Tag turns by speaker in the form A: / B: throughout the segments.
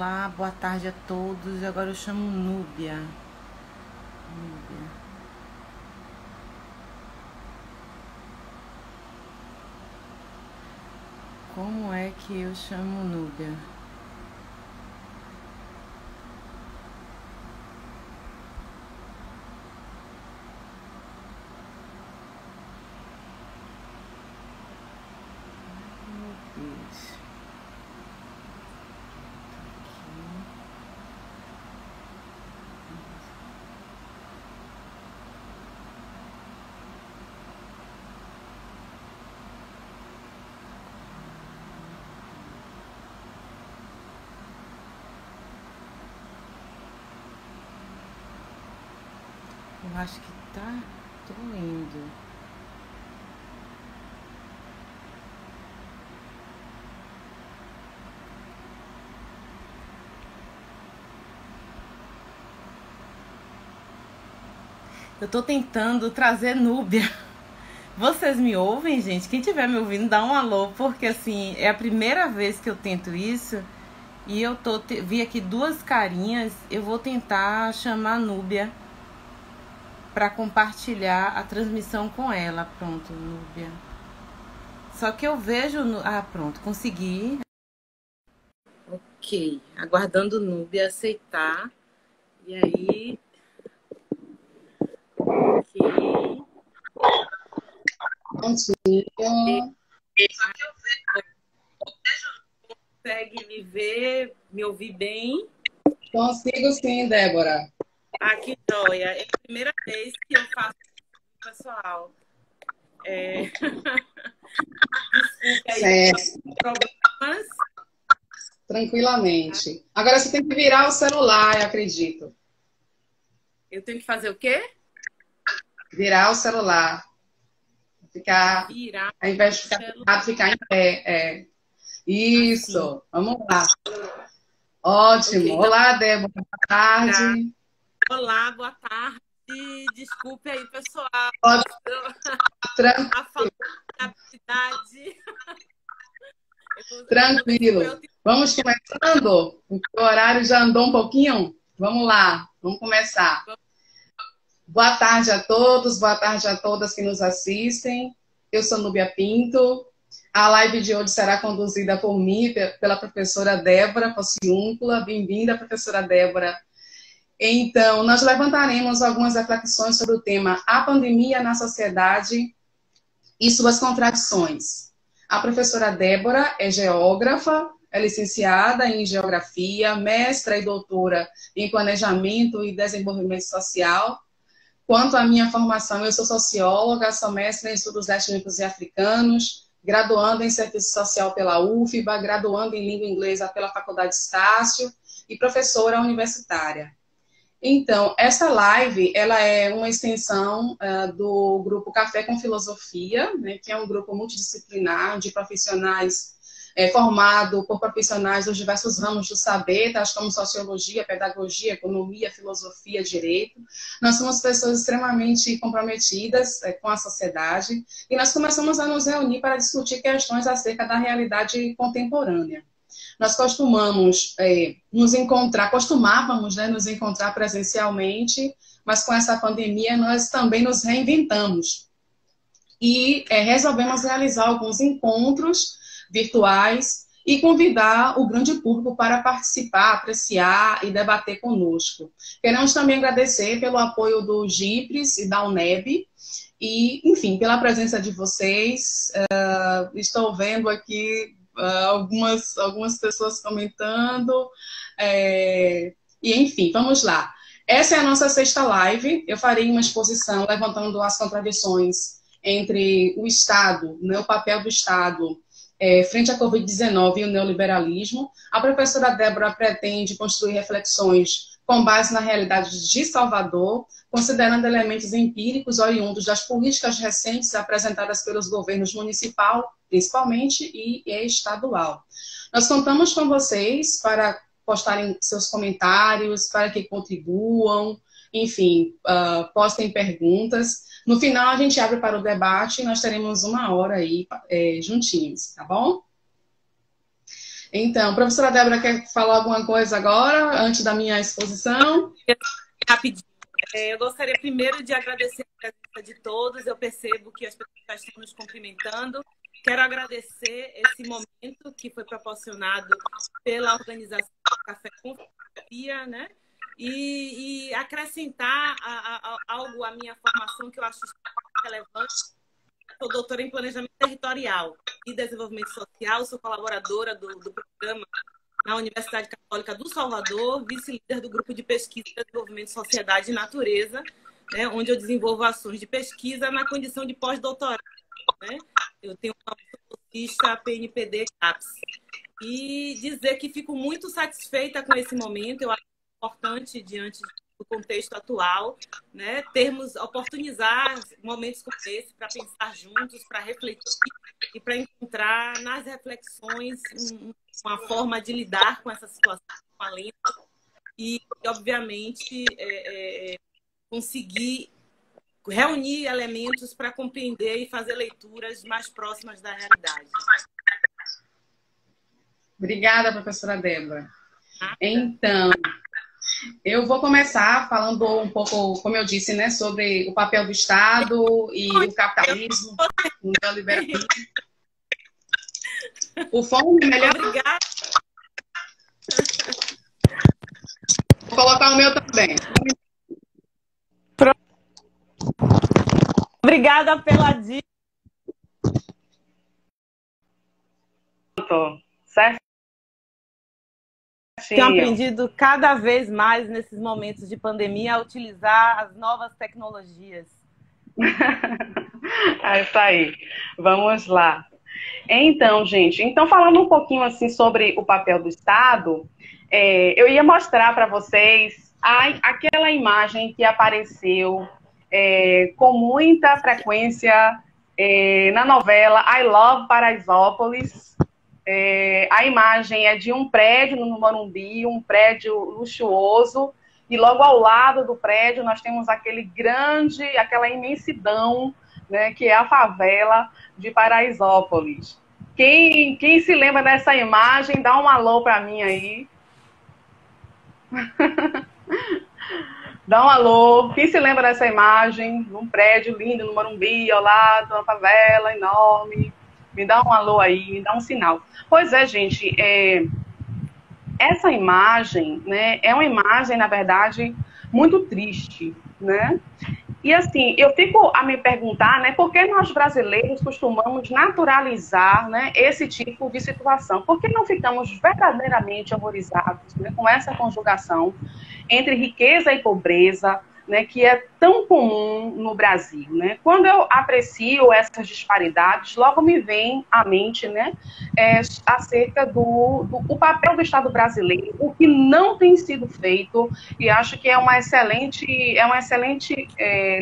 A: Olá, boa tarde a todos. Agora eu chamo Núbia. Como é que eu chamo Núbia? Meu Deus. Eu acho que tá. Tô indo. Eu tô tentando trazer Núbia. Vocês me ouvem, gente? Quem estiver me ouvindo, dá um alô, porque assim, é a primeira vez que eu tento isso. E eu vi aqui duas carinhas. Eu vou tentar chamar a Núbia para compartilhar a transmissão com ela. Pronto, Núbia. Só que eu vejo... Ah, pronto, consegui. Ok, aguardando Núbia aceitar. E aí... Ok.
B: Bom dia.
A: Consegue me ver, me ouvir bem?
B: Consigo sim, Débora.
A: Ah, que joia. É a primeira vez que eu faço isso, pessoal. Desculpe aí
B: Certo,
A: os problemas.
B: tranquilamente. Agora você tem que virar o celular, eu acredito.
A: Eu tenho que fazer o quê?
B: Virar o celular. Ficar,
A: Virar
B: ao invés de
A: o
B: ficar
A: celular.
B: sentado, ficar em pé.
A: Assim.
B: Isso, vamos lá. Ótimo.
A: Ok, então
B: Olá, Débora. Boa
A: virar.
B: tarde.
A: Olá, boa tarde. Desculpe aí, pessoal.
B: Pode,
A: A falta de habilidade. Desculpa,
B: tranquilo. Vamos começando? O horário já andou um pouquinho? Vamos lá, vamos começar. Boa tarde a todos, boa tarde a todas que nos assistem. Eu sou Núbia Pinto. A live de hoje será conduzida por mim, pela professora Débora Pociúncula. Bem-vinda, professora Débora. Então, nós levantaremos algumas reflexões sobre o tema A Pandemia na Sociedade e Suas Contradições. A professora Débora é geógrafa, é licenciada em Geografia, mestra e doutora em Planejamento e Desenvolvimento Social. Quanto à minha formação, eu sou socióloga, sou mestre em estudos étnicos e africanos, graduando em serviço social pela UFBA, graduando em língua inglesa pela Faculdade Estácio e professora universitária. Então, essa live, ela é uma extensão do grupo Café com Filosofia, né, que é um grupo multidisciplinar de profissionais formado por profissionais dos diversos ramos do saber, tais como sociologia, pedagogia, economia, filosofia, direito. Nós somos pessoas extremamente comprometidas com a sociedade e nós começamos a nos reunir para discutir questões acerca da realidade contemporânea. Nós costumávamos nos encontrar presencialmente, mas com essa pandemia nós também nos reinventamos e resolvemos realizar alguns encontros virtuais e convidar o grande público para participar, apreciar e debater conosco. Queremos também agradecer pelo apoio do GIPRES e da UNEB, e, enfim, pela presença de vocês. Estou vendo aqui algumas pessoas comentando, e, enfim, vamos lá. Essa é a nossa sexta live. Eu farei uma exposição levantando as contradições entre o Estado, né, o papel do Estado frente à Covid-19 e o neoliberalismo. A professora Débora pretende construir reflexões com base na realidade de Salvador, considerando elementos empíricos oriundos das políticas recentes apresentadas pelos governos municipal, principalmente, e estadual. Nós contamos com vocês para postarem seus comentários, para que contribuam, enfim, postem perguntas. No final, a gente abre para o debate e nós teremos uma hora aí juntinhos, tá bom? Então, professora Débora, quer falar alguma coisa agora, antes da minha exposição?
A: Rapidinho. Eu gostaria primeiro de agradecer a presença de todos. Eu percebo que as pessoas já estão nos cumprimentando. Quero agradecer esse momento que foi proporcionado pela organização do Café com Filosofia, né? E acrescentar algo à minha formação que eu acho relevante. Sou doutora em Planejamento Territorial e Desenvolvimento Social, sou colaboradora do programa na Universidade Católica do Salvador, vice-líder do grupo de pesquisa de desenvolvimento sociedade e natureza, né, onde eu desenvolvo ações de pesquisa na condição de pós-doutorado. Né? Eu tenho uma bolsista PNPD CAPES. E dizer que fico muito satisfeita com esse momento, eu acho importante diante do contexto atual, né, oportunizar momentos como esse para pensar juntos, para refletir e para encontrar nas reflexões uma forma de lidar com essa situação além e, obviamente, conseguir reunir elementos para compreender e fazer leituras mais próximas da realidade.
B: Obrigada, professora Débora. Então, eu vou começar falando um pouco, como eu disse, né, sobre o papel do Estado e o capitalismo, o neoliberalismo. O fone, melhor?
A: Obrigada.
B: Vou colocar o meu também.
A: Obrigada pela dica.
B: Certo?
A: Tenho aprendido cada vez mais nesses momentos de pandemia a utilizar as novas tecnologias.
B: É isso aí. Vamos lá. Então, gente, falando um pouquinho assim sobre o papel do Estado, eu ia mostrar para vocês aquela imagem que apareceu com muita frequência na novela I Love Paraisópolis. A imagem é de um prédio no Morumbi, um prédio luxuoso, e logo ao lado do prédio nós temos aquela imensidão, né, que é a favela de Paraisópolis. Quem se lembra dessa imagem, dá um alô para mim aí. Dá um alô. Quem se lembra dessa imagem? Um prédio lindo no Morumbi, ao lado, uma favela enorme. Me dá um alô aí, me dá um sinal. Pois é, gente, essa imagem, né, é uma imagem, na verdade, muito triste, né? E assim, eu fico a me perguntar, né, por que nós brasileiros costumamos naturalizar, né, esse tipo de situação? Por que não ficamos verdadeiramente horrorizados, né, com essa conjugação entre riqueza e pobreza, né, que é tão comum no Brasil, né? Quando eu aprecio essas disparidades, logo me vem à mente, né, acerca do papel do Estado brasileiro, o que não tem sido feito, e acho que é uma excelente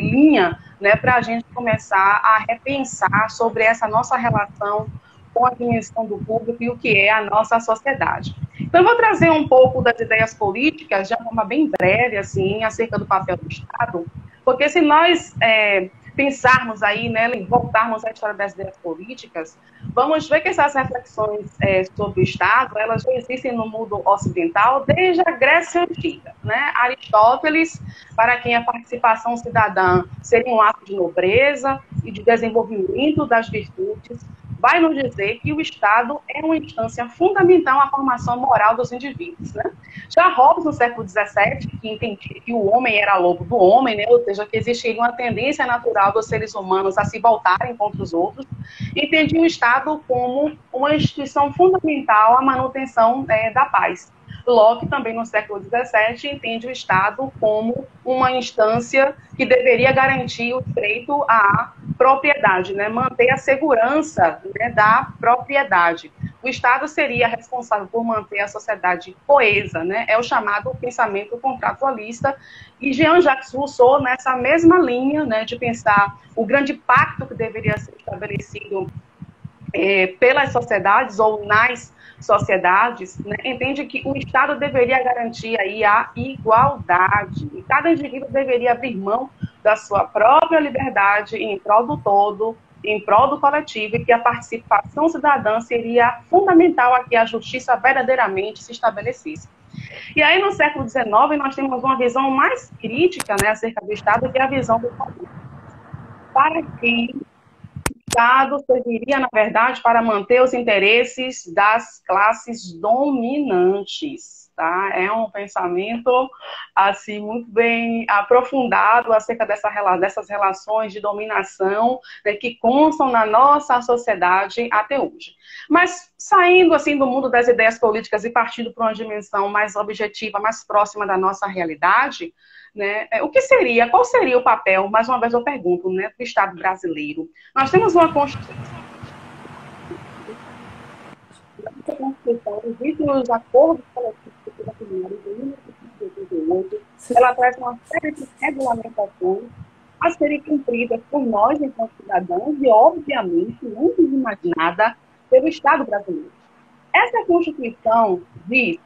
B: linha, né, para a gente começar a repensar sobre essa nossa relação com a dimensão do público e o que é a nossa sociedade. Então, eu vou trazer um pouco das ideias políticas, de uma forma bem breve, assim, acerca do papel do Estado, porque se nós pensarmos aí, né, voltarmos à história das ideias políticas, vamos ver que essas reflexões sobre o Estado, elas já existem no mundo ocidental desde a Grécia Antiga, né? Aristóteles, para quem a participação cidadã seria um ato de nobreza e de desenvolvimento das virtudes, vai nos dizer que o Estado é uma instância fundamental à formação moral dos indivíduos, né? Já Hobbes, no século XVII, que entendia que o homem era lobo do homem, né? Ou seja, que existiria uma tendência natural dos seres humanos a se voltarem contra os outros, entendia o Estado como uma instituição fundamental à manutenção da paz. Locke, também no século XVII, entende o Estado como uma instância que deveria garantir o direito à propriedade, né? Manter a segurança, né, da propriedade. O Estado seria responsável por manter a sociedade coesa, né? É o chamado pensamento contratualista, e Jean-Jacques Rousseau, nessa mesma linha, né, de pensar o grande pacto que deveria ser estabelecido pelas sociedades ou nas sociedades, né, entende que o Estado deveria garantir aí a igualdade, e cada indivíduo deveria abrir mão da sua própria liberdade em prol do todo, em prol do coletivo e que a participação cidadã seria fundamental a que a justiça verdadeiramente se estabelecesse. E aí, no século XIX, nós temos uma visão mais crítica, né, acerca do Estado, que é a visão do poder. Para que o Estado serviria, na verdade, para manter os interesses das classes dominantes. Tá? É um pensamento assim, muito bem aprofundado acerca dessas relações de dominação, né, que constam na nossa sociedade até hoje. Mas saindo assim do mundo das ideias políticas e partindo para uma dimensão mais objetiva, mais próxima da nossa realidade, né, qual seria o papel, mais uma vez eu pergunto, né, do Estado brasileiro? Nós temos uma Constituição, existe os acordos coletivos de 1988, ela traz uma série de regulamentações a serem cumpridas por nós, enquanto cidadãos, e, obviamente, antes de mais nada, pelo Estado brasileiro. Essa Constituição diz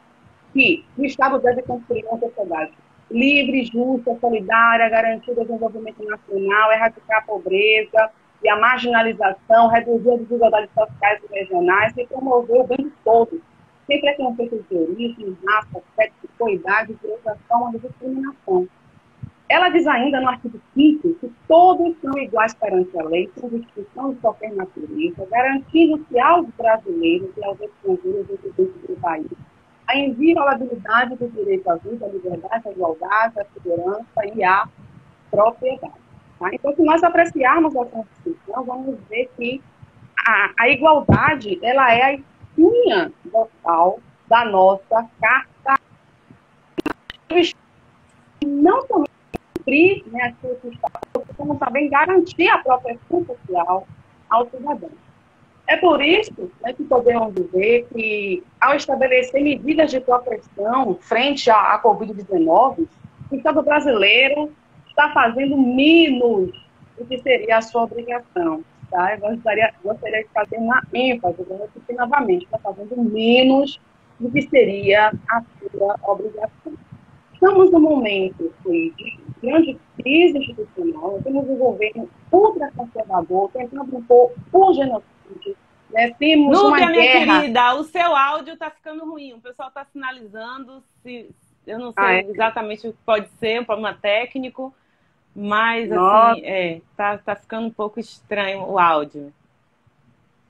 B: que o Estado deve construir uma sociedade livre, justa, solidária, garantir o desenvolvimento nacional, erradicar a pobreza e a marginalização, reduzir as desigualdades sociais e regionais e promover o bem de todos, sem preconceito de origem, raça, sexo, idade, violação ou discriminação. Ela diz ainda no artigo 5º que todos são iguais perante a lei, sem distinção de qualquer natureza, garantindo-se aos brasileiros e aos estrangeiros residentes do país a inviolabilidade do direito à vida, à liberdade, à igualdade, à segurança e à propriedade. Tá? Então, se nós apreciarmos a Constituição, vamos ver que a igualdade ela é a espinha dorsal da nossa Carta. Não somente cumprir, né, as suas estados, como também garantir a proteção social ao cidadão. É por isso, né, que podemos dizer que, ao estabelecer medidas de proteção frente à Covid-19, o Estado brasileiro está fazendo menos do que seria a sua obrigação. Tá? Eu gostaria de fazer uma ênfase, vou repetir novamente, está fazendo menos do que seria a sua obrigação. Estamos num momento de grande crise institucional, temos um governo ultraconservador, tentando impor o genocídio. Né? Temos
A: Núbia,
B: uma
A: minha
B: guerra.
A: querida, o seu áudio está ficando ruim. O pessoal está sinalizando, eu não sei exatamente o que pode ser, um problema técnico, mas assim, tá ficando um pouco estranho o áudio.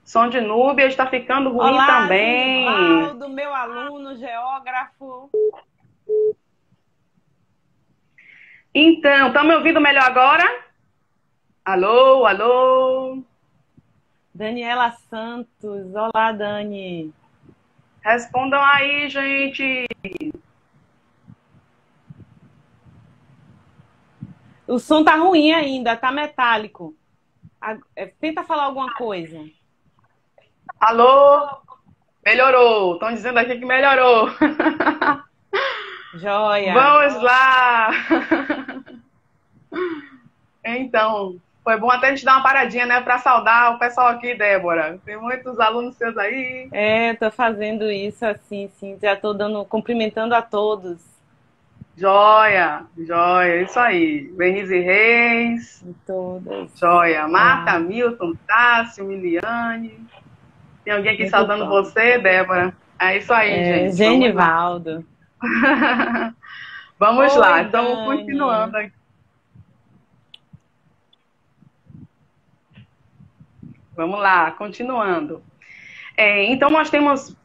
B: Som de Núbia está ficando ruim.
A: Olá,
B: também.
A: Genivaldo, meu aluno, geógrafo.
B: Então, estão me ouvindo melhor agora? Alô, alô?
A: Daniela Santos. Olá, Dani.
B: Respondam aí, gente.
A: O som tá ruim ainda, tá metálico. Tenta falar alguma coisa.
B: Alô? Melhorou. Estão dizendo aqui que melhorou.
A: Joia.
B: Vamos lá. Então, foi bom até a gente dar uma paradinha, né, para saudar o pessoal aqui, Débora. Tem muitos alunos seus aí.
A: Tô fazendo isso assim, sim. Já tô cumprimentando a todos.
B: Joia, joia, isso aí. Denise Reis.
A: Todas.
B: Joia. Marta, Milton, Tássio, Miliane. Tem alguém aqui saudando você, Débora? É isso aí, gente.
A: Genivaldo.
B: Vamos
A: Oi,
B: lá, então
A: Dani.
B: continuando aqui. Vamos lá, continuando. Então, nós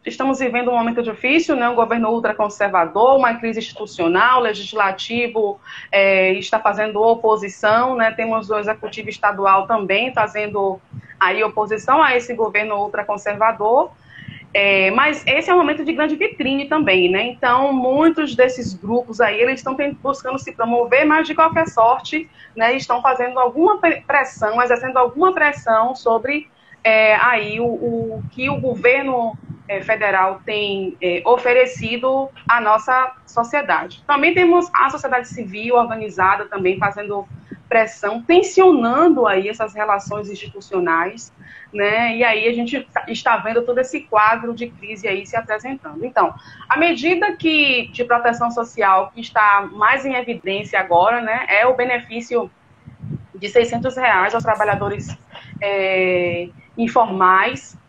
B: estamos vivendo um momento difícil, né? Um governo ultraconservador, uma crise institucional, o legislativo está fazendo oposição, né? Temos o executivo estadual também fazendo aí oposição a esse governo ultraconservador. Mas esse é um momento de grande vitrine também, né? Então, muitos desses grupos aí, eles estão buscando se promover, mas de qualquer sorte, né, estão fazendo alguma pressão, exercendo alguma pressão sobre aí o que o governo federal tem oferecido à nossa sociedade. Também temos a sociedade civil organizada também fazendo pressão, tensionando aí essas relações institucionais, né? E aí a gente está vendo todo esse quadro de crise aí se apresentando. Então, a medida de proteção social que está mais em evidência agora, né, é o benefício de R$ 600 aos trabalhadores
C: informais.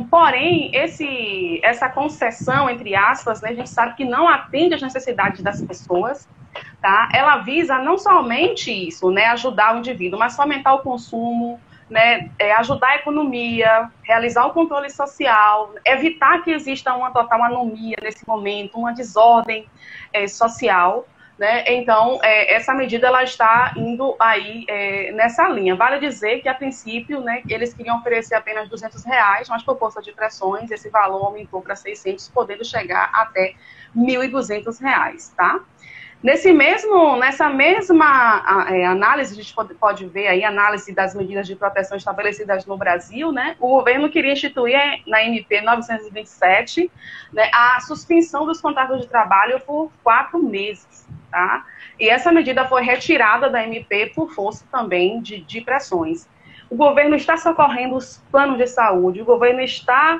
C: Porém, essa concessão, entre aspas, né, a gente sabe que não atende às necessidades das pessoas, tá? Ela visa não somente isso, né, ajudar o indivíduo, mas fomentar o consumo, né, ajudar a economia, realizar o controle social, evitar que exista uma total anomia nesse momento, uma desordem social, né? Então, essa medida ela está indo aí nessa linha. Vale dizer que, a princípio, né, eles queriam oferecer apenas R$200, mas por força de pressões, esse valor aumentou para 600, podendo chegar até R$1.200, tá? Nessa mesma análise, a gente pode ver aí a análise das medidas de proteção estabelecidas no Brasil, né? O governo queria instituir na MP 927, né, a suspensão dos contratos de trabalho por 4 meses, tá? E essa medida foi retirada da MP por força também de pressões. O governo está socorrendo os planos de saúde, o governo está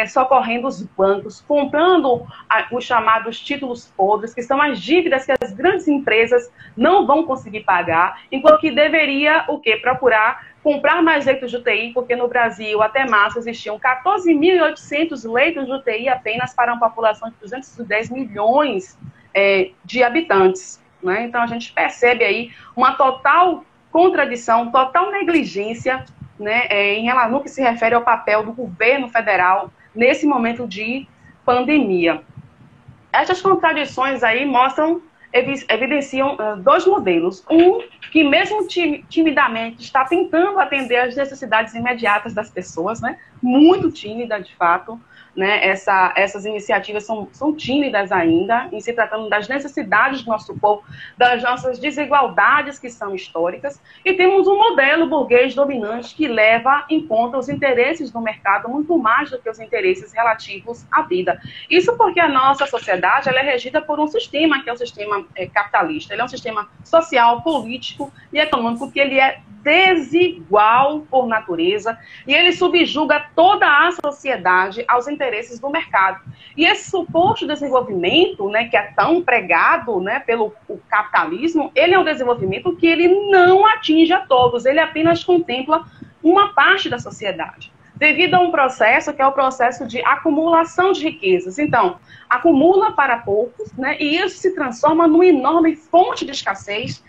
C: socorrendo os bancos, comprando os chamados títulos podres, que são as dívidas que as grandes empresas não vão conseguir pagar, enquanto que deveria o quê? Procurar comprar mais leitos de UTI, porque no Brasil, até março, existiam 14.800 leitos de UTI apenas para uma população de 210 milhões de habitantes, né? Então, a gente percebe aí uma total contradição, total negligência, né, no que se refere ao papel do governo federal nesse momento de pandemia. Essas contradições aí evidenciam 2 modelos. Um, que mesmo timidamente está tentando atender às necessidades imediatas das pessoas, né, muito tímida, de fato, né, essas iniciativas são tímidas ainda, em se tratando das necessidades do nosso povo, das nossas desigualdades que são históricas, e temos um modelo burguês dominante que leva em conta os interesses do mercado muito mais do que os interesses relativos à vida. Isso porque a nossa sociedade ela é regida por um sistema, que é o sistema capitalista. Ele é um sistema social, político e econômico que ele é desigual por natureza, e ele subjuga toda a sociedade aos interesses do mercado. E esse suposto desenvolvimento, né, que é tão pregado, né, pelo capitalismo, ele é um desenvolvimento que ele não atinge a todos, ele apenas contempla uma parte da sociedade, devido a um processo que é o processo de acumulação de riquezas. Então, acumula para poucos, né, e isso se transforma numa enorme fonte de escassez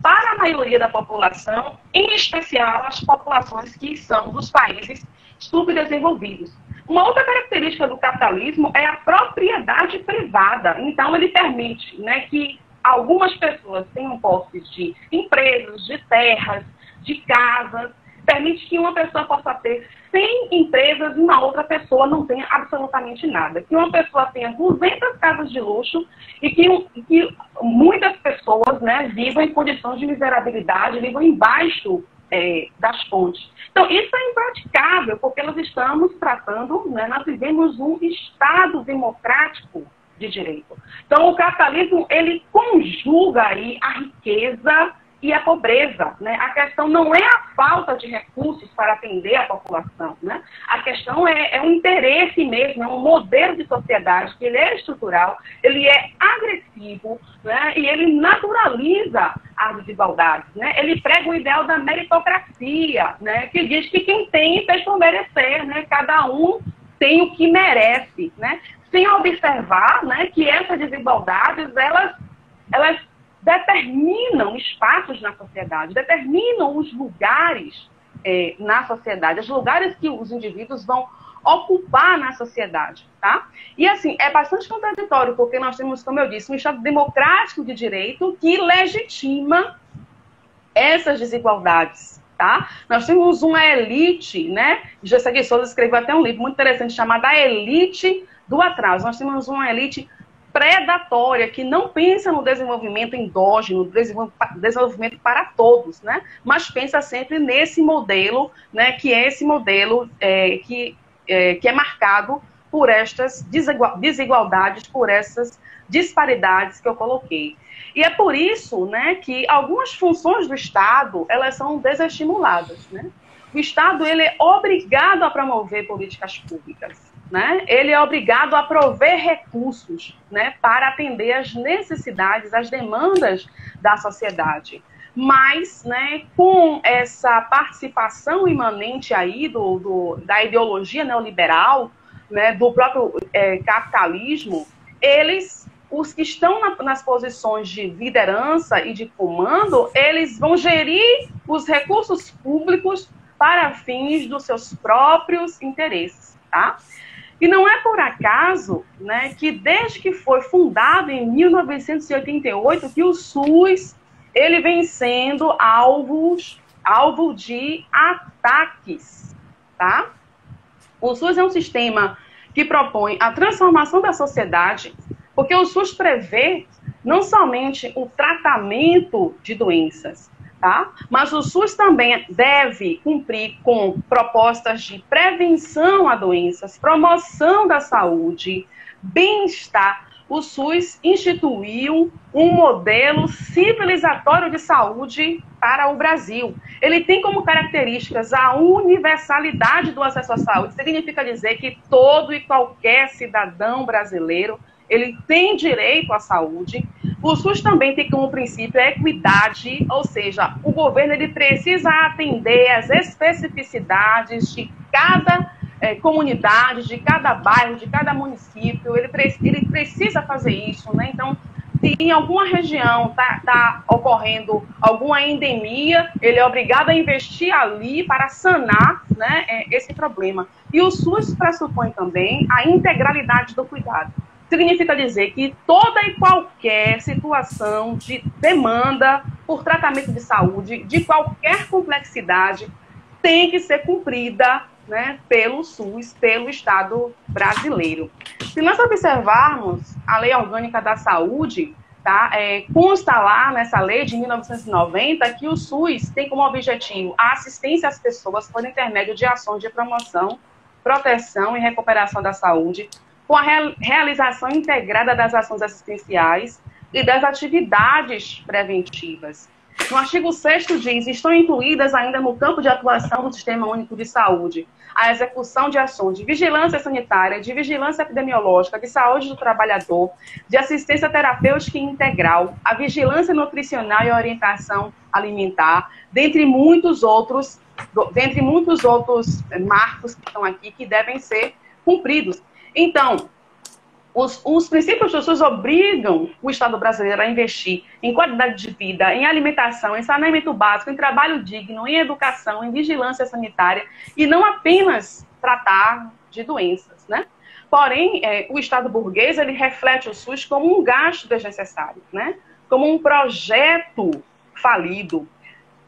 C: para a maioria da população, em especial as populações que são dos países subdesenvolvidos. Uma outra característica do capitalismo é a propriedade privada. Então, ele permite, né, que algumas pessoas tenham posses de empresas, de terras, de casas, permite que uma pessoa possa ter 100 empresas e uma outra pessoa não tenha absolutamente nada. Que uma pessoa tenha 200 casas de luxo e que muitas pessoas, né, vivam em condições de miserabilidade, vivam embaixo das fontes. Então, isso é impraticável, porque nós estamos tratando, né, nós vivemos um Estado democrático de direito. Então, o capitalismo, ele conjuga aí a riqueza e a pobreza, né? A questão não é a falta de recursos para atender a população, né? A questão é um interesse mesmo, é um modelo de sociedade que ele é estrutural, ele é agressivo, né? E ele naturaliza as desigualdades, né? Ele prega o ideal da meritocracia, né? Que diz que quem tem fez por merecer, né? Cada um tem o que merece, né? Sem observar, né, que essas desigualdades, elas determinam espaços na sociedade, determinam os lugares na sociedade, os lugares que os indivíduos vão ocupar na sociedade, tá? E assim, é bastante contraditório, porque nós temos, como eu disse, um Estado democrático de direito que legitima essas desigualdades, tá? Nós temos uma elite, né? Gessé de Souza escreveu até um livro muito interessante chamado A Elite do Atraso. Nós temos uma elite predatória, que não pensa no desenvolvimento endógeno, desenvolvimento para todos, né? Mas pensa sempre nesse modelo, né? Que é esse modelo que é marcado por estas desigualdades, por essas disparidades que eu coloquei. E é por isso, né, que algumas funções do Estado, elas são desestimuladas, né? O Estado, ele é obrigado a promover políticas públicas, né? Ele é obrigado a prover recursos, né, para atender às necessidades, às demandas da sociedade. mas, né, com essa participação imanente aí da ideologia neoliberal, né, do próprio capitalismo, os que estão nas posições de liderança e de comando, eles vão gerir os recursos públicos para fins dos seus próprios interesses, tá? E não é por acaso, né, que desde que foi fundado em 1988, que o SUS ele vem sendo alvo de ataques, tá? O SUS é um sistema que propõe a transformação da sociedade, porque o SUS prevê não somente o tratamento de doenças, tá? Mas o SUS também deve cumprir com propostas de prevenção a doenças, promoção da saúde, bem-estar. O SUS instituiu um modelo civilizatório de saúde para o Brasil. Ele tem como características a universalidade do acesso à saúde. Significa dizer que todo e qualquer cidadão brasileiro ele tem direito à saúde. O SUS também tem como princípio a equidade, ou seja, o governo ele precisa atender às especificidades de cada comunidade, de cada bairro, de cada município. Ele precisa fazer isso, né? Então, se em alguma região tá ocorrendo alguma endemia, ele é obrigado a investir ali para sanar, né, esse problema. E o SUS pressupõe também a integralidade do cuidado. Significa dizer que toda e qualquer situação de demanda por tratamento de saúde, de qualquer complexidade, tem que ser cumprida, né, pelo SUS, pelo Estado brasileiro. Se nós observarmos a Lei Orgânica da Saúde, tá, consta lá nessa lei de 1990 que o SUS tem como objetivo a assistência às pessoas por intermédio de ações de promoção, proteção e recuperação da saúde, com a realização integrada das ações assistenciais e das atividades preventivas. No artigo 6º diz, estão incluídas ainda no campo de atuação do Sistema Único de Saúde a execução de ações de vigilância sanitária, de vigilância epidemiológica, de saúde do trabalhador, de assistência terapêutica integral, a vigilância nutricional e orientação alimentar, dentre muitos outros marcos que estão aqui que devem ser cumpridos. Então, os princípios do SUS obrigam o Estado brasileiro a investir em qualidade de vida, em alimentação, em saneamento básico, em trabalho digno, em educação, em vigilância sanitária, e não apenas tratar de doenças, né? Porém, o Estado burguês, ele reflete o SUS como um gasto desnecessário, né? Como um projeto falido.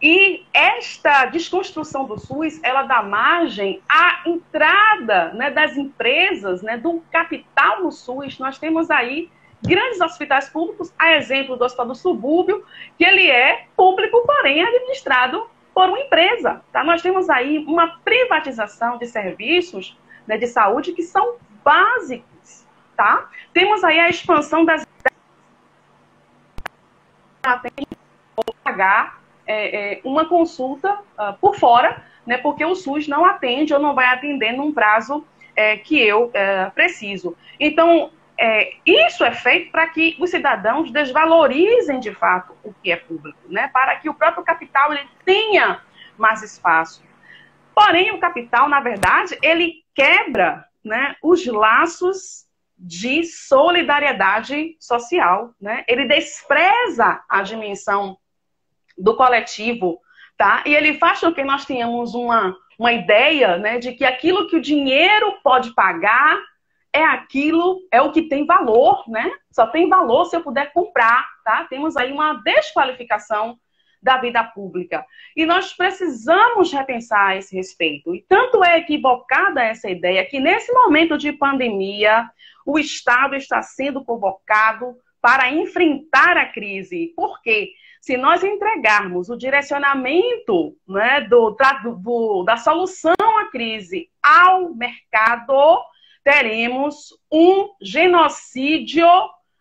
C: E esta desconstrução do SUS, ela dá margem à entrada, né, das empresas, né, do capital no SUS. Nós temos aí grandes hospitais públicos, a exemplo do Hospital do Subúrbio, que ele é público, porém administrado por uma empresa. Tá? Nós temos aí uma privatização de serviços, né, de saúde que são básicos. Tá? Temos aí a expansão das... pagar uma consulta por fora, né, porque o SUS não atende ou não vai atender num prazo que eu preciso. Então, isso é feito para que os cidadãos desvalorizem de fato o que é público, né, para que o próprio capital ele tenha mais espaço. Porém, o capital, na verdade, ele quebra, né, os laços de solidariedade social, né? Ele despreza a dimensão do coletivo, tá? E ele faz com que nós tenhamos uma ideia, né, de que aquilo que o dinheiro pode pagar é o que tem valor, né? Só tem valor se eu puder comprar, tá? Temos aí uma desqualificação da vida pública. E nós precisamos repensar a esse respeito. E tanto é equivocada essa ideia que nesse momento de pandemia, o Estado está sendo convocado para enfrentar a crise. Por quê? Se nós entregarmos o direcionamento, né, da solução à crise ao mercado, teremos um genocídio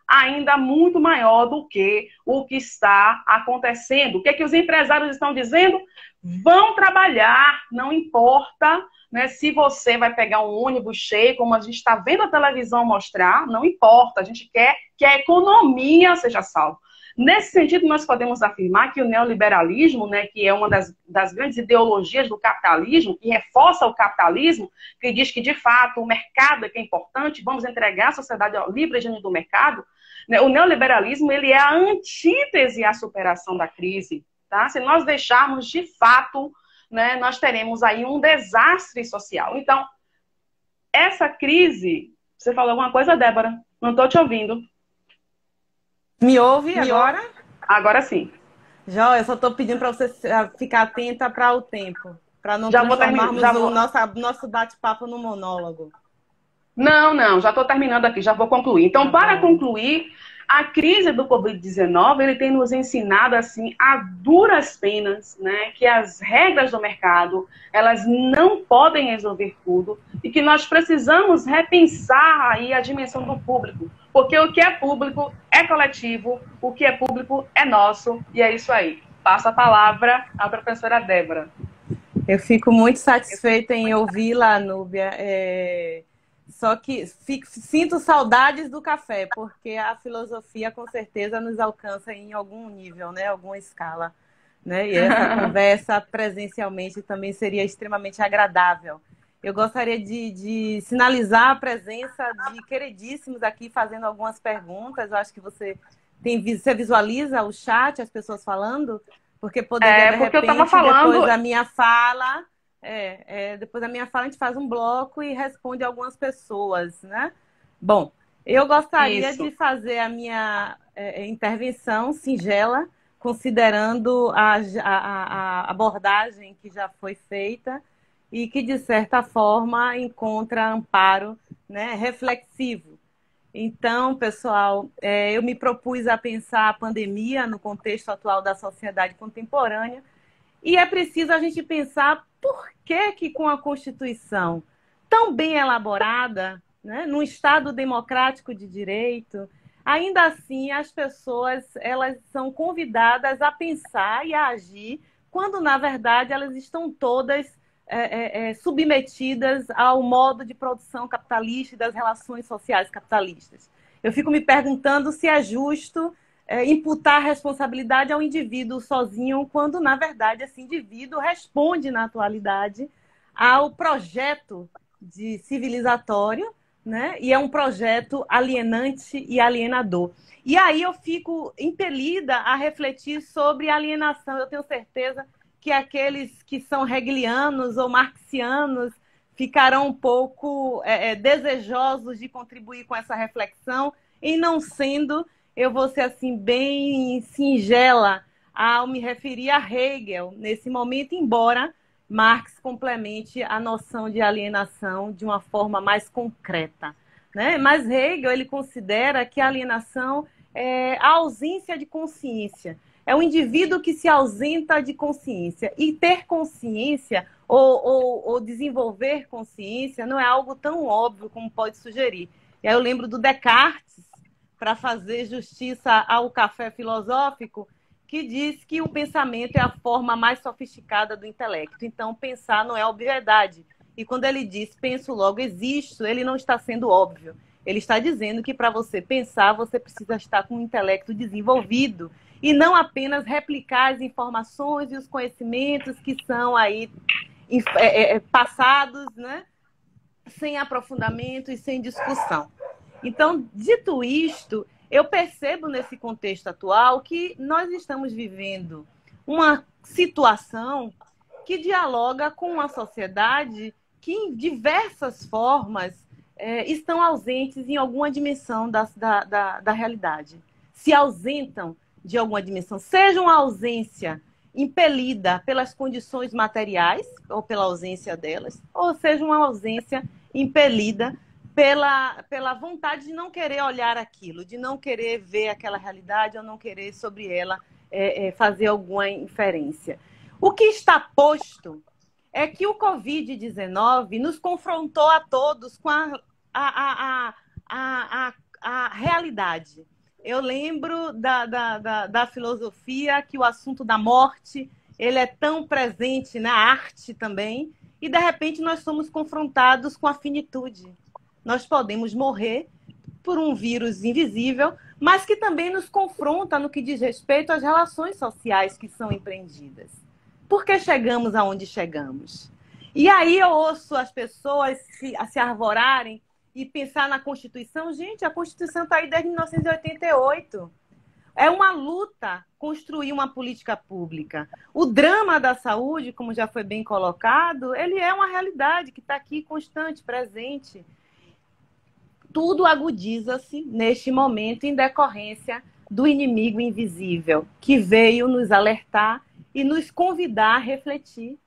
C: ainda muito maior do que o que está acontecendo. O que é que os empresários estão dizendo? Vão trabalhar, não importa, né, se você vai pegar um ônibus cheio, como a gente está vendo a televisão mostrar, não importa, a gente quer que a economia seja salva. Nesse sentido, nós podemos afirmar que o neoliberalismo, né, que é uma das grandes ideologias do capitalismo, que reforça o capitalismo, que diz que, de fato, o mercado é que é importante, vamos entregar a sociedade ao livre gênio do mercado, né, o neoliberalismo ele é a antítese à superação da crise. Tá? Se nós deixarmos, de fato, né, nós teremos aí um desastre social. Então, essa crise... Você falou alguma coisa, Débora? Não estou te ouvindo.
A: Me ouve agora?
C: Agora sim.
A: Jó, eu só estou pedindo para você ficar atenta para o tempo, para não
C: Já
A: transformarmos o nosso bate-papo no monólogo.
C: Não, já estou terminando aqui, já vou concluir. Então, para concluir, a crise do Covid-19, ele tem nos ensinado, assim, a duras penas, né, que as regras do mercado, elas não podem resolver tudo e que nós precisamos repensar aí a dimensão do público. Porque o que é público é coletivo, o que é público é nosso, e é isso aí. Passo a palavra à professora Débora.
A: Eu fico muito satisfeita em ouvi-la, Núbia. Só que sinto saudades do café, porque a filosofia com certeza nos alcança em algum nível, né? Alguma escala. Né? E essa conversa presencialmente também seria extremamente agradável. Eu gostaria de sinalizar a presença de queridíssimos aqui fazendo algumas perguntas. Eu acho que você visualiza o chat, as pessoas falando, porque poderia, de repente, eu tava falando... depois da minha fala, depois da minha fala a gente faz um bloco e responde algumas pessoas, né? Bom, eu gostaria de fazer a minha intervenção singela, considerando a abordagem que já foi feita, e que, de certa forma, encontra amparo, né, reflexivo. Então, pessoal, eu me propus a pensar a pandemia no contexto atual da sociedade contemporânea, e é preciso a gente pensar por que com a Constituição tão bem elaborada, né, num Estado democrático de direito, ainda assim as pessoas elas são convidadas a pensar e a agir, quando, na verdade, elas estão todas submetidas ao modo de produção capitalista e das relações sociais capitalistas. Eu fico me perguntando se é justo imputar a responsabilidade ao indivíduo sozinho, quando, na verdade, esse indivíduo responde, na atualidade, ao projeto de civilizatório, né? E é um projeto alienante e alienador. E aí eu fico impelida a refletir sobre alienação. Eu tenho certeza que aqueles que são hegelianos ou marxianos ficarão um pouco desejosos de contribuir com essa reflexão, e não sendo, eu vou ser assim bem singela ao me referir a Hegel nesse momento, embora Marx complemente a noção de alienação de uma forma mais concreta, né? Mas Hegel ele considera que a alienação é a ausência de consciência. É o indivíduo que se ausenta de consciência. E ter consciência ou desenvolver consciência não é algo tão óbvio como pode sugerir. E aí eu lembro do Descartes, para fazer justiça ao café filosófico, que diz que o pensamento é a forma mais sofisticada do intelecto. Então, pensar não é obviedade. E quando ele diz penso, logo existo, ele não está sendo óbvio. Ele está dizendo que para você pensar, você precisa estar com um intelecto desenvolvido, e não apenas replicar as informações e os conhecimentos que são aí passados, né, sem aprofundamento e sem discussão. Então, dito isto, eu percebo nesse contexto atual que nós estamos vivendo uma situação que dialoga com uma sociedade que, em diversas formas, estão ausentes em alguma dimensão da realidade. Se ausentam de alguma dimensão, seja uma ausência impelida pelas condições materiais, ou pela ausência delas, ou seja uma ausência impelida pela vontade de não querer olhar aquilo, de não querer ver aquela realidade, ou não querer sobre ela fazer alguma inferência. O que está posto é que o Covid-19 nos confrontou a todos com a realidade. Eu lembro da filosofia que o assunto da morte ele é tão presente na arte também, e de repente nós somos confrontados com a finitude. Nós podemos morrer por um vírus invisível, mas que também nos confronta no que diz respeito às relações sociais que são empreendidas. Por que chegamos aonde chegamos? E aí eu ouço as pessoas se arvorarem e pensar na Constituição. Gente, a Constituição está aí desde 1988. É uma luta construir uma política pública. O drama da saúde, como já foi bem colocado, ele é uma realidade que está aqui constante, presente. Tudo agudiza-se neste momento em decorrência do inimigo invisível, que veio nos alertar e nos convidar a refletir.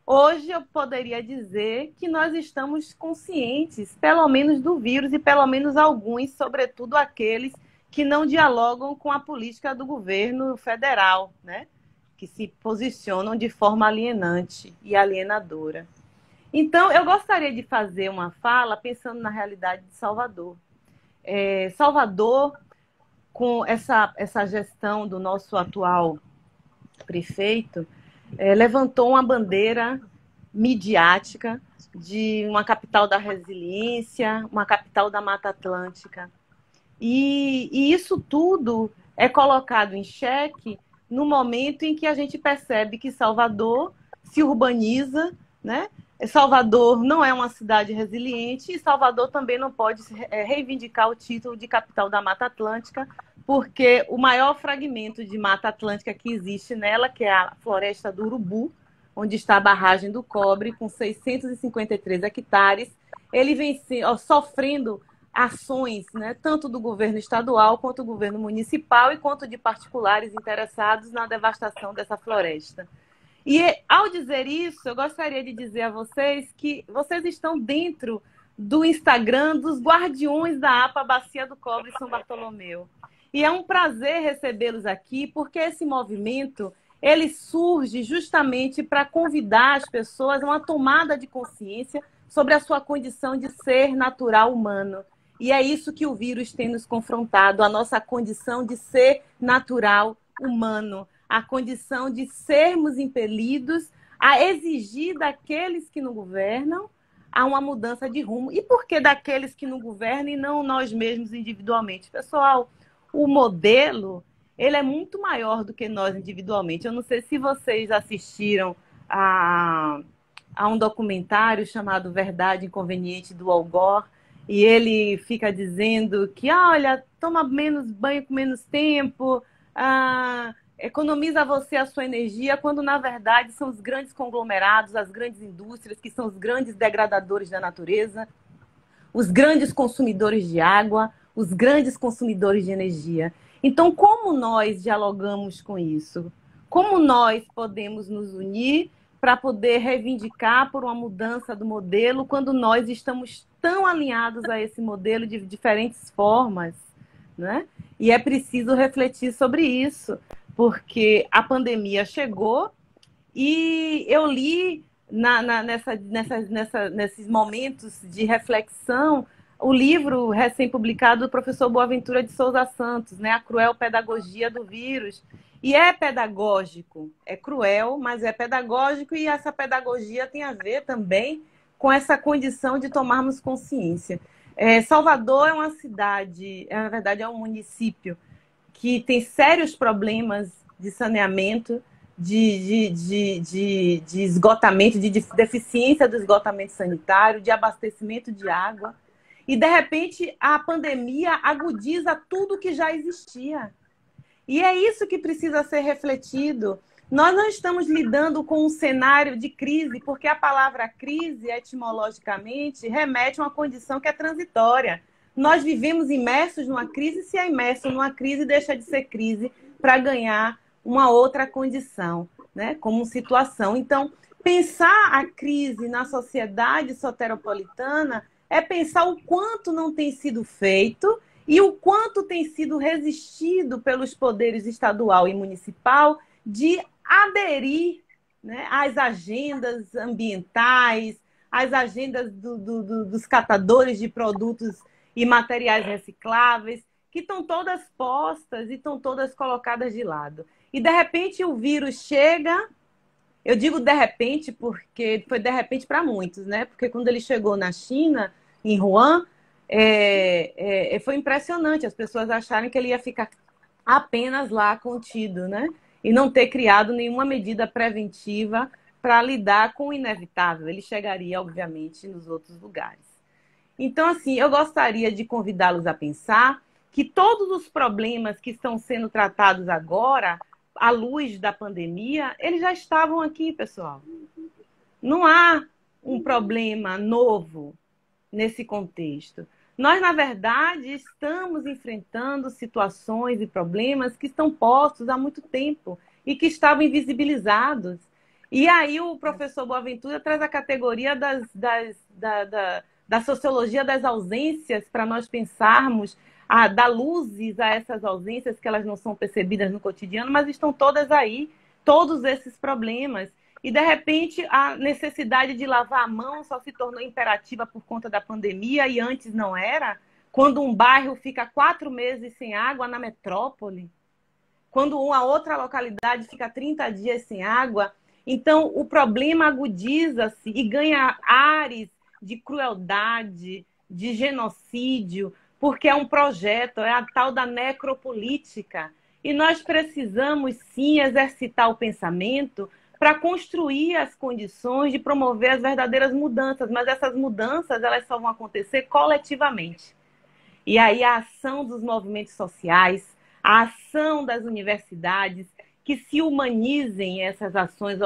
A: Hoje eu poderia dizer que nós estamos conscientes, pelo menos do vírus, e pelo menos alguns, sobretudo aqueles que não dialogam com a política do governo federal, né? Que se posicionam de forma alienante e alienadora. Então, eu gostaria de fazer uma fala pensando na realidade de Salvador. Salvador, com essa gestão do nosso atual prefeito, levantou uma bandeira midiática de uma capital da resiliência, uma capital da Mata Atlântica. E isso tudo é colocado em xeque no momento em que a gente percebe que Salvador se urbaniza, né? Salvador não é uma cidade resiliente e Salvador também não pode reivindicar o título de capital da Mata Atlântica, porque o maior fragmento de Mata Atlântica que existe nela, que é a Floresta do Urubu, onde está a barragem do Cobre, com 653 hectares, ele vem sofrendo ações, né, tanto do governo estadual, quanto do governo municipal e quanto de particulares interessados na devastação dessa floresta. E, ao dizer isso, eu gostaria de dizer a vocês que vocês estão dentro do Instagram dos guardiões da APA Bacia do Cobre São Bartolomeu. E é um prazer recebê-los aqui, porque esse movimento ele surge justamente para convidar as pessoas a uma tomada de consciência sobre a sua condição de ser natural humano. E é isso que o vírus tem nos confrontado, a nossa condição de ser natural humano, a condição de sermos impelidos a exigir daqueles que nos governam a uma mudança de rumo. E por que daqueles que nos governam e não nós mesmos individualmente? Pessoal, o modelo ele é muito maior do que nós individualmente. Eu não sei se vocês assistiram a um documentário chamado Verdade Inconveniente, do Al Gore, e ele fica dizendo que, olha, toma menos banho com menos tempo, economiza você a sua energia, quando na verdade são os grandes conglomerados, as grandes indústrias, que são os grandes degradadores da natureza, os grandes consumidores de água, os grandes consumidores de energia. Então, como nós dialogamos com isso? Como nós podemos nos unir para poder reivindicar por uma mudança do modelo quando nós estamos tão alinhados a esse modelo de diferentes formas, né? E é preciso refletir sobre isso, porque a pandemia chegou e eu li nesses momentos de reflexão o livro recém-publicado do professor Boaventura de Souza Santos, né? A Cruel Pedagogia do Vírus. E é pedagógico, é cruel, mas é pedagógico, e essa pedagogia tem a ver também com essa condição de tomarmos consciência. Salvador é uma cidade, na verdade é um município que tem sérios problemas de saneamento, de esgotamento, de deficiência do esgotamento sanitário, de abastecimento de água. E, de repente, a pandemia agudiza tudo que já existia. E é isso que precisa ser refletido. Nós não estamos lidando com um cenário de crise, porque a palavra crise, etimologicamente, remete a uma condição que é transitória. Nós vivemos imersos numa crise, se é imerso numa crise, deixa de ser crise para ganhar uma outra condição, né? Como situação. Então, pensar a crise na sociedade soteropolitana é pensar o quanto não tem sido feito e o quanto tem sido resistido pelos poderes estadual e municipal de aderir, né, às agendas ambientais, às agendas dos catadores de produtos e materiais recicláveis, que estão todas postas e estão todas colocadas de lado. E, de repente, o vírus chega. Eu digo de repente porque foi de repente para muitos, né? Porque quando ele chegou na China, em Wuhan, foi impressionante as pessoas acharem que ele ia ficar apenas lá contido, né? E não ter criado nenhuma medida preventiva para lidar com o inevitável. Ele chegaria, obviamente, nos outros lugares. Então, assim, eu gostaria de convidá-los a pensar que todos os problemas que estão sendo tratados agora, à luz da pandemia, eles já estavam aqui, pessoal. Não há um problema novo nesse contexto. Nós, na verdade, estamos enfrentando situações e problemas que estão postos há muito tempo e que estavam invisibilizados. E aí o professor Boaventura traz a categoria da sociologia das ausências para nós pensarmos, dar luzes a essas ausências que elas não são percebidas no cotidiano, mas estão todas aí, todos esses problemas. E, de repente, a necessidade de lavar a mão só se tornou imperativa por conta da pandemia e antes não era. Quando um bairro fica 4 meses sem água na metrópole, quando uma outra localidade fica 30 dias sem água. Então, o problema agudiza-se e ganha ares de crueldade, de genocídio, porque é um projeto, é a tal da necropolítica. E nós precisamos, sim, exercitar o pensamento para construir as condições de promover as verdadeiras mudanças, mas essas mudanças elas só vão acontecer coletivamente. E aí a ação dos movimentos sociais, a ação das universidades, que se humanizem essas ações,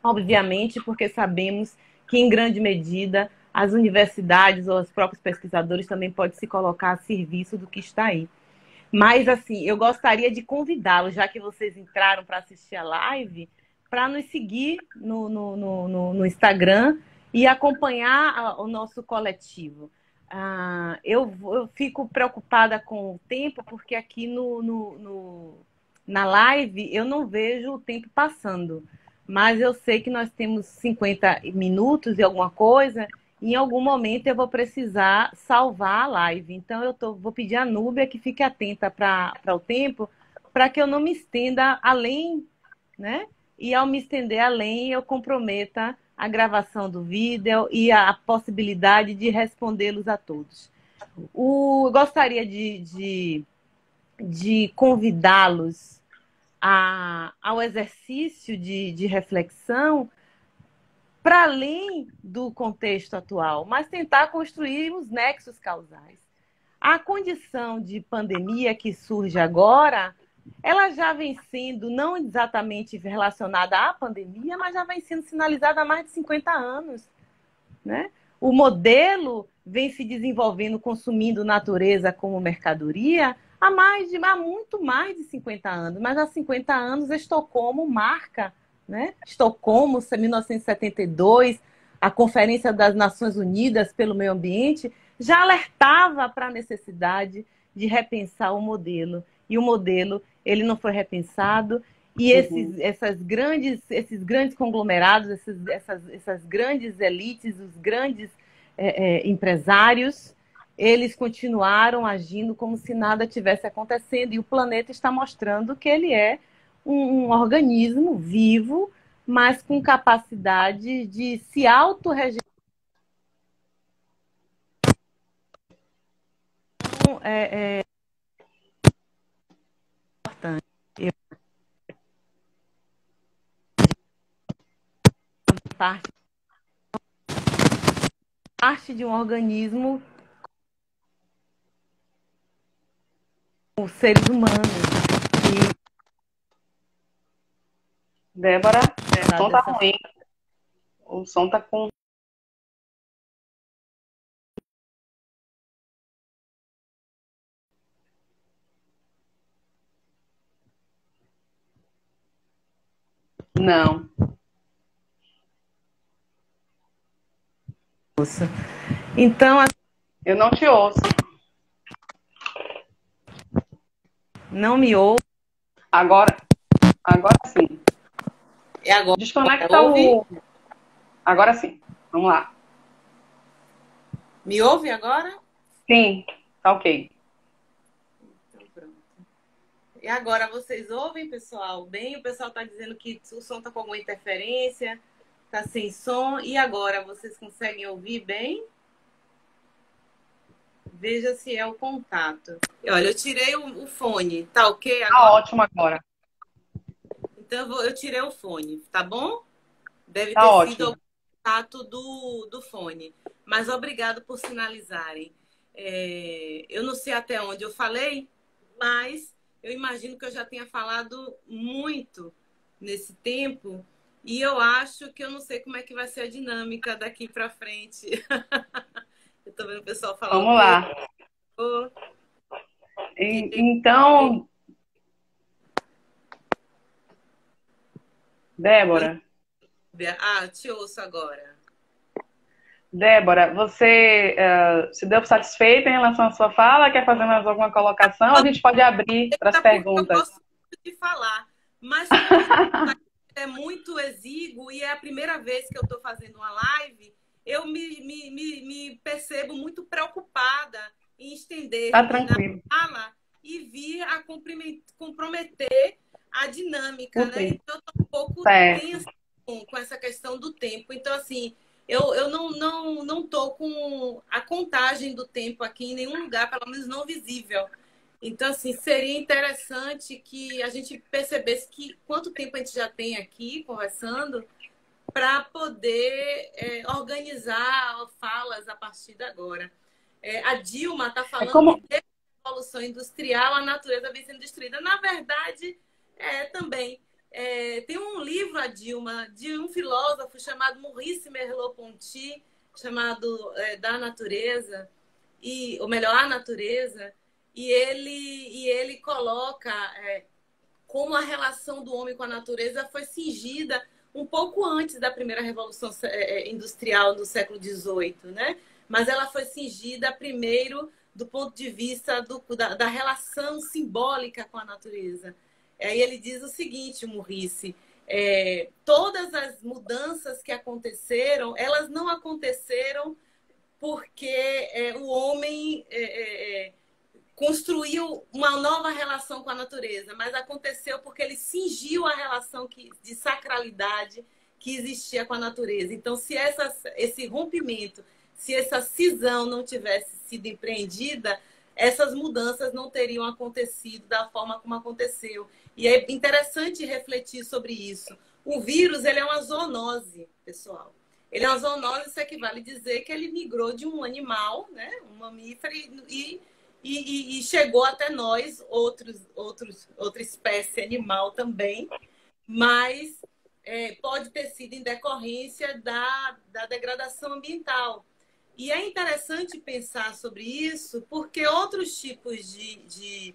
A: obviamente, porque sabemos que, em grande medida, as universidades ou os próprios pesquisadores também podem se colocar a serviço do que está aí. Mas, assim, eu gostaria de convidá-los, já que vocês entraram para assistir a live, para nos seguir no Instagram e acompanhar o nosso coletivo. Eu fico preocupada com o tempo, porque aqui na live eu não vejo o tempo passando. Mas eu sei que nós temos 50 minutos e alguma coisa, e em algum momento eu vou precisar salvar a live. Então vou pedir à Núbia que fique atenta para o tempo, para que eu não me estenda além, né? E ao me estender além, eu comprometa a gravação do vídeo e a possibilidade de respondê-los a todos. Eu gostaria de convidá-los ao exercício de reflexão para além do contexto atual, mas tentar construir os nexos causais. A condição de pandemia que surge agora, ela já vem sendo, não exatamente relacionada à pandemia, mas já vem sendo sinalizada há mais de 50 anos, né? O modelo vem se desenvolvendo, consumindo natureza como mercadoria há muito mais de 50 anos. Mas há 50 anos, Estocolmo marca, né? Estocolmo, 1972, a Conferência das Nações Unidas pelo Meio Ambiente, já alertava para a necessidade de repensar o modelo. E o modelo, ele não foi repensado. E esses grandes conglomerados, essas grandes elites, os grandes empresários, eles continuaram agindo como se nada tivesse acontecendo. E o planeta está mostrando que ele é um organismo vivo, mas com capacidade de se autorregenerar. É importante. Parte de um organismo, os seres humanos.
C: Débora, o som tá ruim. O som tá com... Não.
A: Então,
C: eu não te ouço.
A: Não me ouve.
C: Agora sim.
A: Agora.
C: Desconecta o... Agora sim. Vamos lá.
A: Me ouve agora?
C: Sim, tá ok.
A: Então, pronto. E agora vocês ouvem, pessoal? Bem, o pessoal está dizendo que o som está com alguma interferência, está sem som. E agora, vocês conseguem ouvir bem? Veja se é o contato. E olha, eu tirei o fone. Tá ok agora?
C: Tá ótimo agora.
A: Então eu tirei o fone, tá bom? Deve
C: Tá
A: ter
C: ótimo.
A: sido o contato do fone. Mas obrigado por sinalizarem. Eu não sei até onde eu falei, mas eu imagino que eu já tenha falado muito nesse tempo. E eu acho que eu não sei como é que vai ser a dinâmica daqui para frente. Eu tô vendo o pessoal falando.
C: Vamos lá. Então, Débora.
A: Te ouço agora.
C: Débora, você se deu satisfeita em relação à sua fala? Quer fazer mais alguma colocação? A gente pode abrir para as perguntas.
A: Eu gosto muito de falar, mas é muito exíguo e é a primeira vez que eu estou fazendo uma live, eu me percebo muito preocupada em estender
C: Tá tranquilo.
A: na fala e vir a comprometer a dinâmica, né? Então, eu estou um pouco tensa com essa questão do tempo. Então, assim, eu não estou com a contagem do tempo aqui em nenhum lugar, pelo menos não visível. Então, assim, seria interessante que a gente percebesse quanto tempo a gente já tem aqui conversando para poder organizar falas a partir de agora. A Dilma está falando que desde a Revolução Industrial a natureza vem sendo destruída. Na verdade, também. Tem um livro, a Dilma, de um filósofo chamado Maurice Merleau-Ponty, chamado Da Natureza, ou melhor, A Natureza, e ele coloca como a relação do homem com a natureza foi cingida um pouco antes da primeira Revolução Industrial do século XVIII, né? Mas ela foi cingida primeiro do ponto de vista da relação simbólica com a natureza. Aí ele diz o seguinte, Maurice, todas as mudanças que aconteceram, elas não aconteceram porque o homem construiu uma nova relação com a natureza, mas aconteceu porque ele cingiu a relação de sacralidade que existia com a natureza. Então, se esse rompimento, se essa cisão não tivesse sido empreendida, essas mudanças não teriam acontecido da forma como aconteceu. E é interessante refletir sobre isso. O vírus, ele é uma zoonose, pessoal. Ele é uma zoonose, isso equivale a dizer que ele migrou de um animal, né, um mamífero, e chegou até nós, outra espécie animal também, mas pode ter sido em decorrência da degradação ambiental. E é interessante pensar sobre isso, porque outros tipos de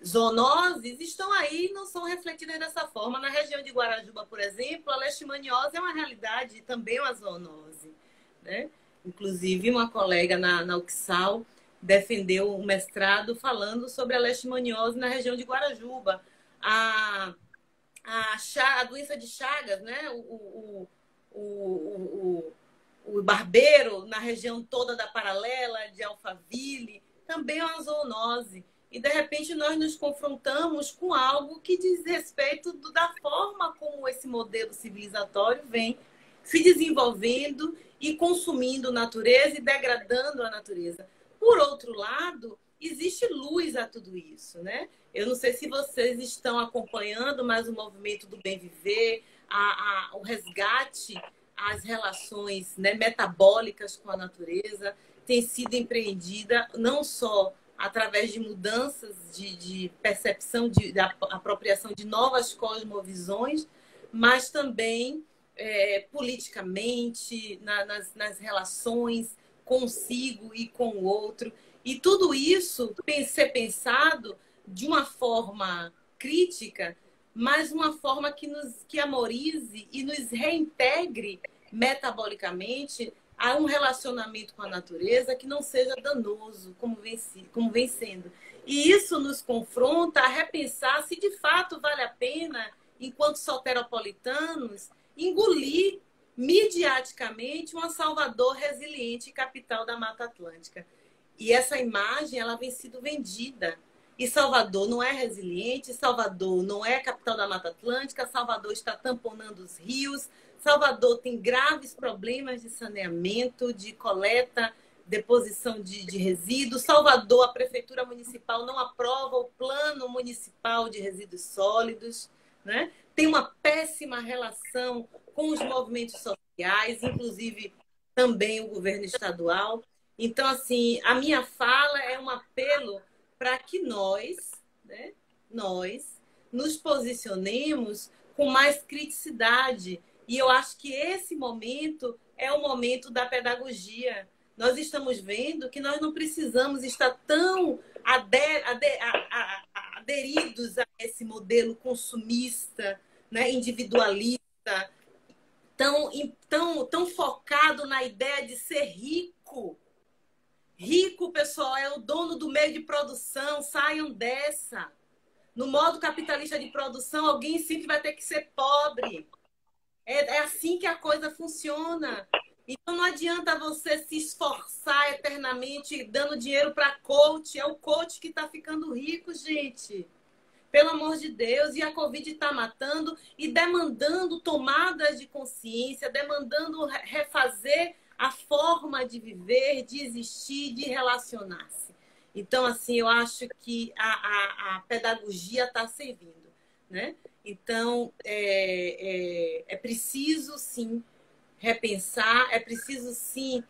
A: zoonoses estão aí e não são refletidas dessa forma. Na região de Guarajuba, por exemplo, a leishmaniose é uma realidade e também uma zoonose, né? Inclusive, uma colega na UXAL defendeu um mestrado falando sobre a leishmaniose na região de Guarajuba. A doença de Chagas, né? O barbeiro na região toda da Paralela, de Alphaville, também é uma zoonose. E, de repente, nós nos confrontamos com algo que diz respeito da forma como esse modelo civilizatório vem se desenvolvendo e consumindo natureza e degradando a natureza. Por outro lado, existe luz a tudo isso, né? Eu não sei se vocês estão acompanhando mais o movimento do bem viver, o resgate às relações, né, metabólicas com a natureza, tem sido empreendida não só através de mudanças de percepção, da apropriação de novas cosmovisões, mas também politicamente, nas relações consigo e com o outro. E tudo isso ser pensado de uma forma crítica, mas uma forma que amorize e nos reintegre metabolicamente a um relacionamento com a natureza que não seja danoso, como vem sendo. E isso nos confronta a repensar se de fato vale a pena, enquanto soteropolitanos, engolir midiaticamente uma Salvador resiliente, capital da Mata Atlântica. E essa imagem, ela vem sendo vendida. E Salvador não é resiliente, Salvador não é a capital da Mata Atlântica, Salvador está tamponando os rios, Salvador tem graves problemas de saneamento, de coleta
D: deposição de resíduos. Salvador, a Prefeitura Municipal não aprova o Plano Municipal de Resíduos Sólidos, né? Tem uma péssima relação com os movimentos sociais, inclusive também o governo estadual. Então, assim, a minha fala é um apelo para que nós, né, nós nos posicionemos com mais criticidade. E eu acho que esse momento é o momento da pedagogia. Nós estamos vendo que nós não precisamos estar tão aderidos a esse modelo consumista, né, individualista, tão focado na ideia de ser rico. Rico, pessoal, é o dono do meio de produção. Saiam dessa. No modo capitalista de produção, alguém sempre vai ter que ser pobre. É assim que a coisa funciona. Então não adianta você se esforçar eternamente dando dinheiro para coach. É o coach que está ficando rico, gente. Pelo amor de Deus. E a Covid está matando e demandando tomadas de consciência, demandando refazer a forma de viver, de existir, de relacionar-se. Então, assim, eu acho que a pedagogia está servindo, né? Então, é preciso, sim, repensar, é preciso, sim,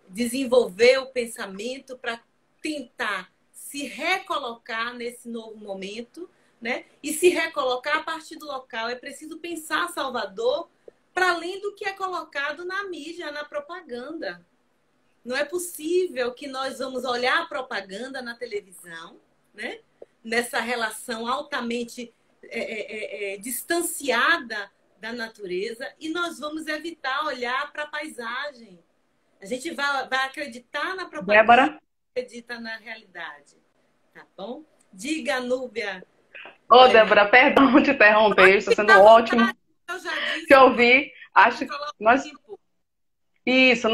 D: desenvolver o pensamento para tentar se recolocar nesse novo momento, né? E se recolocar a partir do local. É preciso pensar Salvador para além do que é colocado na mídia, na propaganda. Não é possível que nós vamos olhar a propaganda na televisão, né? Nessa relação altamente distanciada da natureza, e nós vamos evitar olhar para a paisagem. A gente vai acreditar na propaganda,
C: Débora?
D: Acredita na realidade. Tá bom? Diga, Núbia.
C: Ô, Débora, perdão te interromper, está sendo ótimo
D: Eu já disse,
C: te ouvir. Acho que nós... Isso,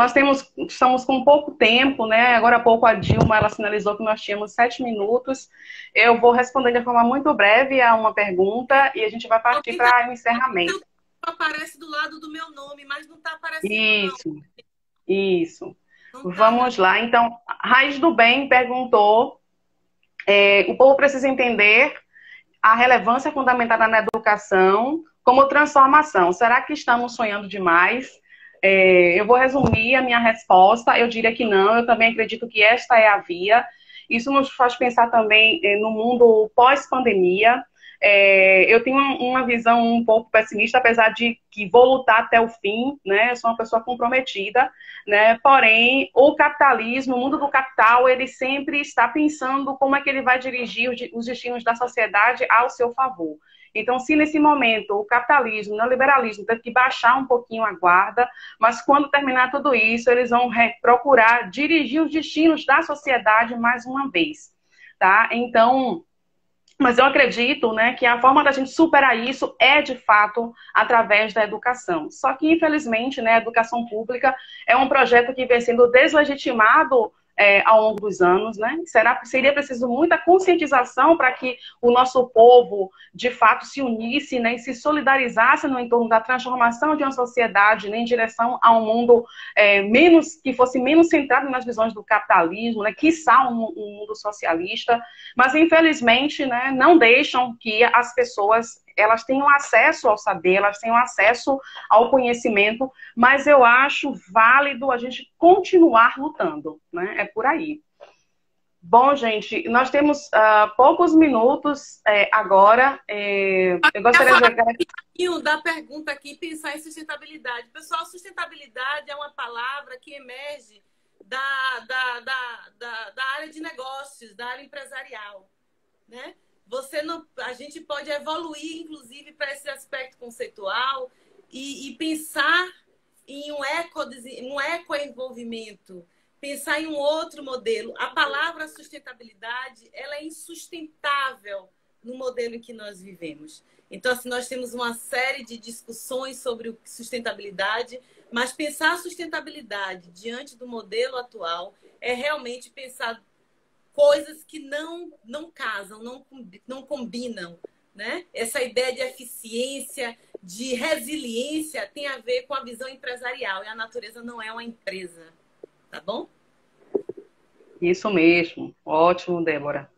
C: estamos com pouco tempo, né? Agora há pouco a Dilma, ela sinalizou que nós tínhamos 7 minutos. Eu vou responder de forma muito breve a uma pergunta e a gente vai partir para o encerramento.
D: Aparece do lado do meu nome, mas não está aparecendo,
C: não. Isso. Vamos lá. Então, Raiz do Bem perguntou, o povo precisa entender a relevância fundamentada na educação como transformação. Será que estamos sonhando demais? Eu vou resumir a minha resposta. Eu diria que não. Eu também acredito que esta é a via. Isso nos faz pensar também no mundo pós-pandemia. Eu tenho uma visão um pouco pessimista, apesar de que vou lutar até o fim, né? Eu sou uma pessoa comprometida, né? Porém, o capitalismo, o mundo do capital, ele sempre está pensando como é que ele vai dirigir os destinos da sociedade ao seu favor. Então, se nesse momento o capitalismo, o neoliberalismo teve que baixar um pouquinho a guarda, mas quando terminar tudo isso, eles vão procurar dirigir os destinos da sociedade mais uma vez, tá? Então, mas eu acredito, né, que a forma da gente superar isso é, de fato, através da educação. Só que, infelizmente, né, a educação pública é um projeto que vem sendo deslegitimado ao longo dos anos, né? Seria preciso muita conscientização para que o nosso povo, de fato, se unisse, né, e se solidarizasse no entorno da transformação de uma sociedade, né, em direção a um mundo que fosse menos centrado nas visões do capitalismo, né, quiçá um mundo socialista, mas, infelizmente, né, não deixam que as pessoas elas tenham acesso ao saber, elas tenham acesso ao conhecimento, mas eu acho válido a gente continuar lutando, né? É por aí. Bom, gente, nós temos poucos minutos agora. Eu gostaria de
D: da pergunta aqui, pensar em sustentabilidade. Pessoal, sustentabilidade é uma palavra que emerge da área de negócios, da área empresarial, né? A gente pode evoluir, inclusive, para esse aspecto conceitual e pensar em um ecoenvolvimento, pensar em um outro modelo. A palavra sustentabilidade, ela é insustentável no modelo em que nós vivemos. Então, assim, nós temos uma série de discussões sobre sustentabilidade, mas pensar a sustentabilidade diante do modelo atual é realmente pensar coisas que não casam, não combinam, né? Essa ideia de eficiência, de resiliência tem a ver com a visão empresarial, e a natureza não é uma empresa, tá bom?
C: Isso mesmo. Ótimo, Débora.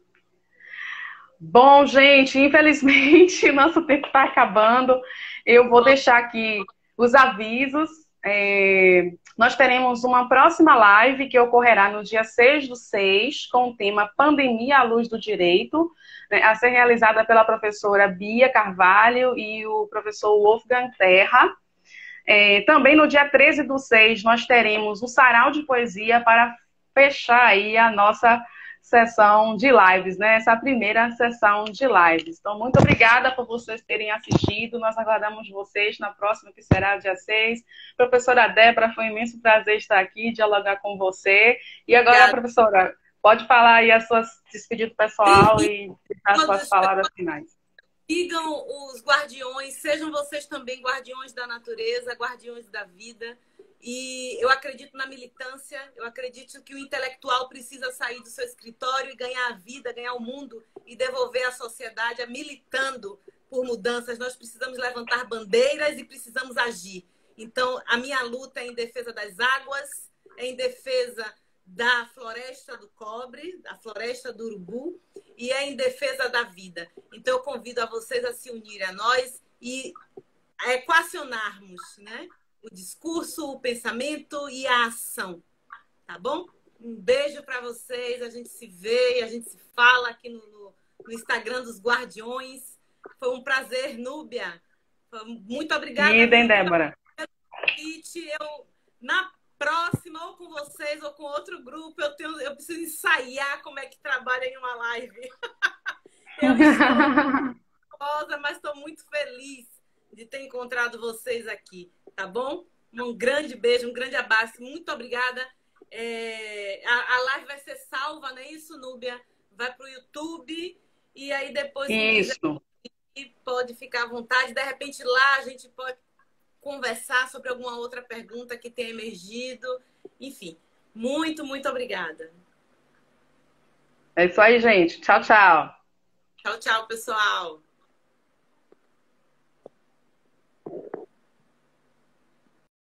C: Bom, gente, infelizmente nosso tempo está acabando. Eu vou deixar aqui os avisos. Nós teremos uma próxima live que ocorrerá no dia 6/6, com o tema Pandemia à Luz do Direito, né, a ser realizada pela professora Bia Carvalho e o professor Wolfgang Terra. Também no dia 13/6 nós teremos um sarau de poesia para fechar aí a nossa sessão de lives, né? Essa primeira sessão de lives. Então, muito obrigada por vocês terem assistido. Nós aguardamos vocês na próxima, que será dia 6. Professora Débora, foi um imenso prazer estar aqui, dialogar com você. E agora, professora, pode falar aí as suas despedidas pessoal e as suas palavras finais.
D: Sigam os guardiões, sejam vocês também guardiões da natureza, guardiões da vida. E eu acredito na militância, eu acredito que o intelectual precisa sair do seu escritório e ganhar a vida, ganhar o mundo e devolver à sociedade militando por mudanças. Nós precisamos levantar bandeiras e precisamos agir. Então, a minha luta é em defesa das águas, é em defesa da floresta do cobre, da floresta do urubu, e é em defesa da vida. Então, eu convido a vocês a se unirem a nós e a equacionarmos, né, o discurso, o pensamento e a ação. Tá bom? Um beijo para vocês. A gente se vê e a gente se fala aqui no Instagram dos Guardiões. Foi um prazer, Núbia. Muito obrigada.
C: E bem, Débora.
D: Na próxima, ou com vocês, ou com outro grupo, eu preciso ensaiar como é que trabalha em uma live. Eu estou nervosa, mas estou muito feliz de ter encontrado vocês aqui, tá bom? Um grande beijo, um grande abraço. Muito obrigada. A live vai ser salva, não é isso, Núbia? Vai para o YouTube e aí depois...
C: Isso.
D: Pode ficar à vontade. De repente lá a gente pode conversar sobre alguma outra pergunta que tenha emergido. Enfim, muito, muito obrigada.
C: É isso aí, gente. Tchau, tchau.
D: Tchau, tchau, pessoal.